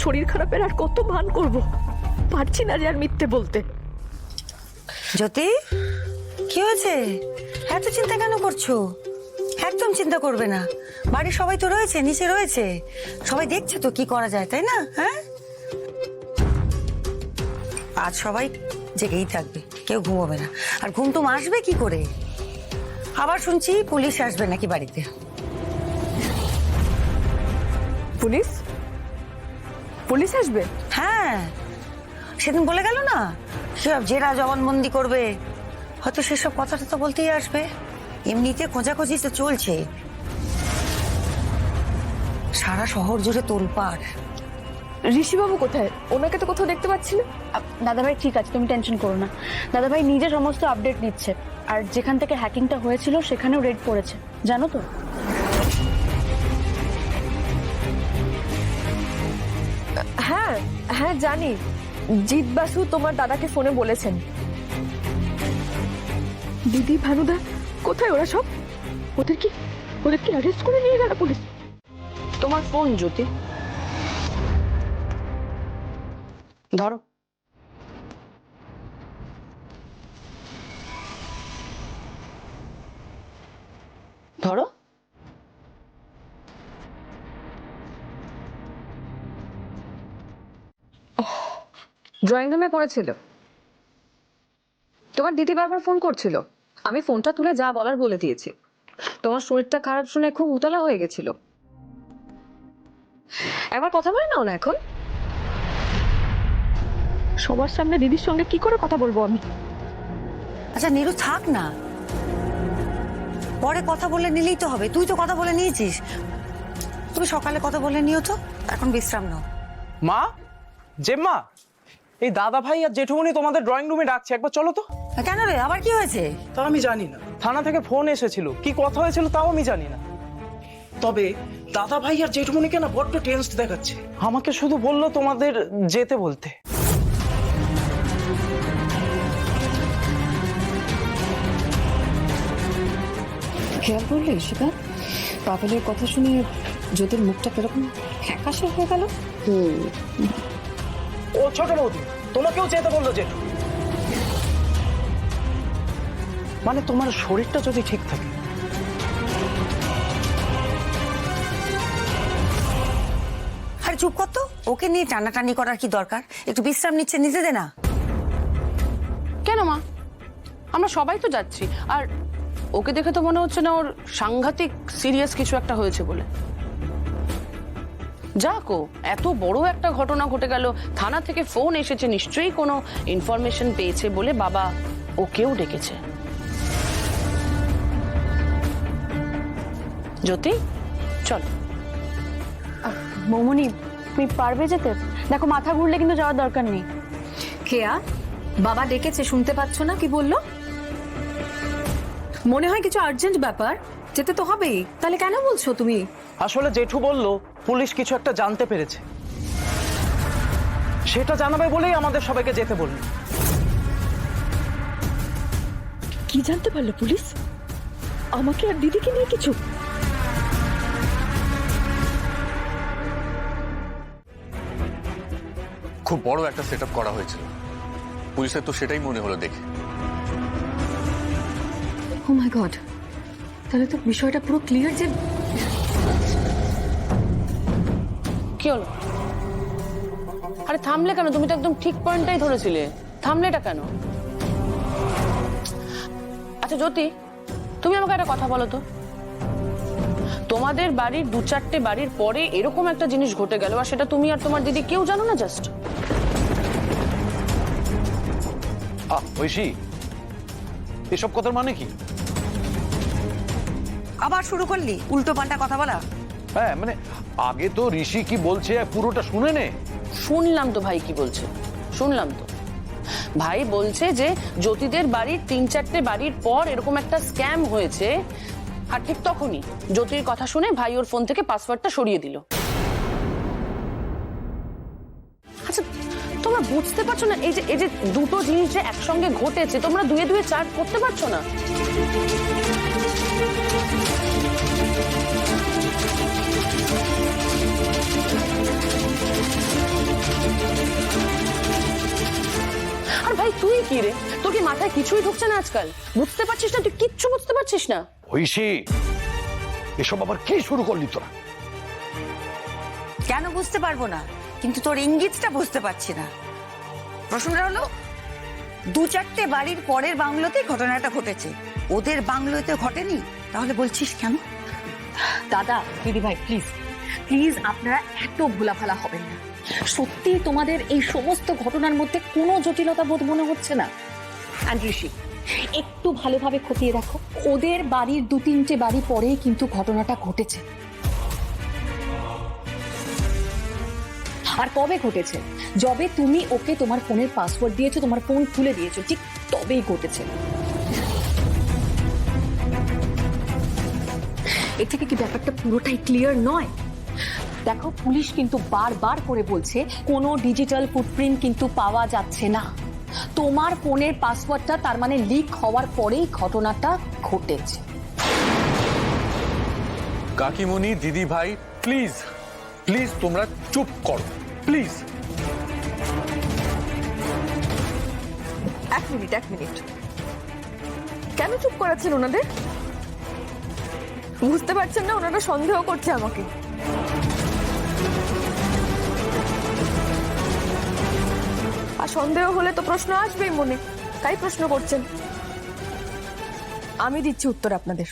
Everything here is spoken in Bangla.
শরীর খারাপের আর কত ভান করব, পারছি না যে আর মিথ্যে বলতে। জ্যোতি, কি হয়েছে? এত চিন্তা কেন করছো? একদম চিন্তা করবে না, বাড়ির সবাই তো রয়েছে, নিচে রয়েছে, সবাই দেখছে তো কি করা যায়, তাই না? হ্যাঁ, আজ সবাই জেগেই থাকবে, কেউ ঘুমোবে না। আর ঘুম তো আসবে কি করে? আবার শুনছি পুলিশ আসবে নাকি বাড়িতে। পুলিশ? পুলিশ আসবে? হ্যাঁ, সেদিন বলে গেল না সেসব জেরা জবানবন্দি করবে, হয়তো সেসব কথাটা তো বলতেই আসবে। এমনিতে খোঁজাখুঁজি তো চলছে, সারা শহর জুড়ে তোলপাড়। ঋষিবাবু কোথায়? ওনাকে তো কোথাও দেখতে পাচ্ছি না। দাদাভাই ঠিক আছে, তুমি টেনশন করো না। দাদাভাই নিজে সমস্ত আপডেট নিচ্ছে, আর যেখান থেকে হ্যাকিংটা হয়েছিল সেখানেও রেড পড়েছে, জানো তো? হ্যাঁ হ্যাঁ জানি, জিৎ বাসু তোমার দাদাকে ফোনে বলেছেন। দিদি, ভানুদা কোথায় ওরা সব? ওদের কি অ্যারেস্ট করে নিয়ে গেল পুলিশ? তোমার ফোন জ্যোতি, ধরো। ধরো। ড্রয়িং রুমে পড়েছিল। তোমার দিদি বারবার ফোন করছিল, আমি ফোনটা তুলে যা বলার বলে দিয়েছি। তোমার শরীরটা খারাপ শুনে খুব উতলা হয়ে গেছিল। একবার কথা বলে নাও না এখন। সবার সামনে দিদির সঙ্গে কি করে কথা বলবো আমি? আচ্ছা নীরু, থাক না, পরে কথা বলে নিলেই তো হবে। তুই তো কথা বলে নিয়েছিস, তুমি সকালে কথা বলে নিও তো, এখন বিশ্রাম নাও। মা, জেম্মা, এই দাদা ভাই আর জেঠুমনি তোমাদের ড্রয়িং রুমে ডাকছে, একবার চলো তো। কেন রে, আবার কি হয়েছে? তা আমি জানি না, থানা থেকে ফোন এসেছিল, কি কথা হয়েছিল তাও আমি জানি না। তবে দাদা ভাই আর জেঠুমনিকে না বড্ড টেন্সড দেখাচ্ছে। আমাকে শুধু বললো তোমাদের যেতে বলতে। খেয়াল করলে শিখা, পাপেলের কথা শুনে জ্যোতির মুখটা কিরকম ফ্যাকাশে হয়ে গেল। ও ছোট বৌদি, তোমাকেও যেতে বললো জেঠু। মানে তোমার শরীরটা যদি ঠিক থাকে। আরে চুপ কর তো, ওকে নিয়ে টানাটানি করার কি দরকার? একটু বিশ্রাম নিচ্ছে, নিতে দে না। কেন মা, আমরা সবাই তো যাচ্ছি, আর ওকে দেখে তো মনে হচ্ছে না ওর সাংঘাতিক সিরিয়াস কিছু একটা হয়েছে বলে। যাকো, এত বড় একটা ঘটনা ঘটে গেল, থানা থেকে ফোন এসেছে, নিশ্চয়ই কোনো ইনফরমেশন পেয়েছে বলে বাবা ওকেও ডেকেছে। জ্যোতি, চল। মৌমনি, তুমি পারবে যেতে? দেখো, মাথা ঘুরলে কিন্তু যাওয়ার দরকার নেই। কেয়া, বাবা ডেকেছে, শুনতে পাচ্ছ না কি বললো? মনে হয় কিছু আর্জেন্ট ব্যাপার, যেতে তো হবেই। তাহলে কেন বলছো তুমি? আসলে জেঠু বলল পুলিশ কিছু একটা জানতে পেরেছে, সেটা জানাবে বলেই আমাদের সবাইকে যেতে বলল। কি জানতে পারলো পুলিশ? আমাকে আর দিদিকে নিয়ে কিছু? খুব বড় একটা সেটআপ করা হয়েছিল, পুলিশের তো সেটাই মনে হলো দেখে। ও মাই গড, তাহলে তো বিষয়টা পুরো ক্লিয়ার যে। কি হলো? আরে থামলে কেন? তুমি তো একদম ঠিক পয়েন্টটাই ধরেছিলে, থামলেটা কেন? আচ্ছা জ্যোতি, তুমি আমাকে একটা কথা বলো তো, তোমাদের বাড়ির 2-4টে বাড়ির পরে এরকম একটা জিনিস ঘটে গেল, আর সেটা তুমি আর তোমার দিদি কেউ জানো না? জাস্ট ঐশী, এসব কথার মানে কি? আবার শুরু করলি উল্টো পাল্টা কথা বলা? হ্যাঁ মানে আগে তো ঋষি কি বলছে পুরোটা শুনে নে। শুনলাম তো ভাই কি বলছে, শুনলাম তো। ভাই বলছে যে জ্যোতিদের বাড়ির 3-4টে বাড়ির পর এরকম একটা স্ক্যাম হয়েছে, আর ঠিক তখনই জ্যোতির কথা শুনে ভাই ওর ফোন থেকে পাসওয়ার্ডটা সরিয়ে দিল। আচ্ছা তোমরা বুঝতে পারছো না, এই যে দুটো জিনিস যে একসঙ্গে ঘটেছে, তোমরা 2 2 4 করতে পারছো না? মাথায় কিছুই ঢুকছে না আজকাল। বুঝতে পারছিস না? তুই কিচ্ছু বুঝতে পারছিস না? ঐশী, এসব আবার কি শুরু করলি তোরা? কেন বুঝতে পারবো না, কিন্তু তোর ইঙ্গিতটা বুঝতে পারছি না। প্রশ্নটা হলো, 2-4টে বাড়ির পরের বাংলোতে ঘটনাটা ঘটেছে, ওদের বাংলোতে ঘটেনি, তাহলে বলছিস কেন? দাদা দিদি ভাই প্লিজ প্লিজ আপনারা এত ভোলাভালা হবেন না। সত্যি তোমাদের এই সমস্ত ঘটনার মধ্যে কোনো জটিলতা বোধ মনে হচ্ছে না? আর ঋষি, একটু ভালোভাবে খতিয়ে দেখো, ওদের বাড়ির 2-3টে বাড়ি পরেই কিন্তু ঘটনাটা ঘটেছে। আর কবে ঘটেছে? যবে তুমি ওকে তোমার ফোনের পাসওয়ার্ড দিয়েছো, তোমার ফোন খুলে দিয়েছো, ঠিক তবেই ঘটেছে। এর থেকে কি ব্যাপারটা পুরোটাই ক্লিয়ার নয়? দেখো, পুলিশ কিন্তু বারবার করে বলছে কোনো ডিজিটাল ফুটপ্রিন্ট কিন্তু পাওয়া যাচ্ছে না। তোমার ফোনের পাসওয়ার্ডটা তার মানে লিক হওয়ার পরেই ঘটনাটা ঘটেছে। কাকিমণি, দিদি ভাই, প্লিজ প্লিজ তোমরা চুপ করো প্লিজ। এক মিনিট কেন চুপ করাচ্ছেন ওনাদের? বুঝতে পারছেন না ওনারা সন্দেহ করছে আমাকে? আর সন্দেহ হলে তো প্রশ্ন আসবেই মনে, তাই প্রশ্ন করছেন। আমি দিচ্ছি উত্তর আপনাদের।